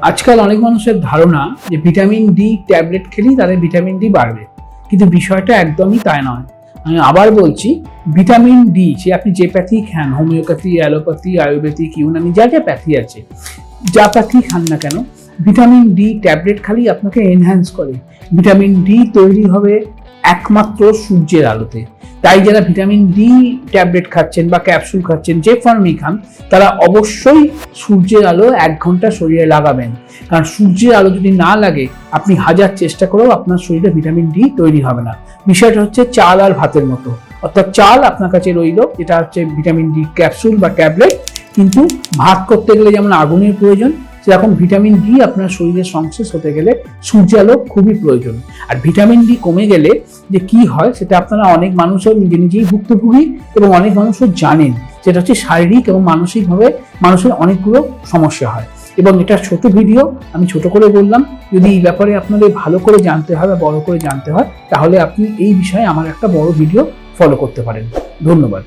আজকাল অনেক মানুষের ধারণা যে ভিটামিন ডি ট্যাবলেট খেলেই তাদের ভিটামিন ডি বাড়বে, কিন্তু বিষয়টা একদমই তাই নয়। আমি আবার বলছি, ভিটামিন ডি সে আপনি যে প্যাথি খান, হোমিওপ্যাথি, অ্যালোপ্যাথি, আয়ুর্বেদিক, ইউনানি, যা যা প্যাথি আছে, যা প্যাথি খান না কেন, ভিটামিন ডি ট্যাবলেট খালি আপনাকে এনহ্যান্স করে। ভিটামিন ডি তৈরি হবে একমাত্র সূর্যের আলোতে। তাই যারা ভিটামিন ডি ট্যাবলেট খাচ্ছেন বা ক্যাপসুল খাচ্ছেন, যে ফর্মেই খান, তারা অবশ্যই সূর্যের আলো 1 ঘন্টা শরীরে লাগাবেন। কারণ সূর্যের আলো যদি না লাগে, আপনি হাজার চেষ্টা করেও আপনার শরীরে ভিটামিন ডি তৈরি হবে না। বিষয়টা হচ্ছে চাল আর ভাতের মতো, অর্থাৎ চাল আপনার কাছে রইল, যেটা হচ্ছে ভিটামিন ডি ক্যাপসুল বা ট্যাবলেট, কিন্তু ভাত করতে গেলে যেমন আগুনের প্রয়োজন, সেরকম ভিটামিন ডি আপনার শরীরের সংশ্লেষ হতে গেলে সূর্যালো খুবই প্রয়োজন। আর ভিটামিন ডি কমে গেলে যে কি হয়, সেটা আপনারা অনেক মানুষও নিজেই ভুক্তভোগী এবং অনেক মানুষও জানেন। সেটা হচ্ছে শারীরিক এবং মানসিকভাবে মানুষের অনেকগুলো সমস্যা হয়। এবং এটা ছোট ভিডিও, আমি ছোট করে বললাম। যদি এই ব্যাপারে আপনাদের ভালো করে জানতে হয় বা বড় করে জানতে হয়, তাহলে আপনি এই বিষয়ে আমার একটা বড় ভিডিও ফলো করতে পারেন। ধন্যবাদ।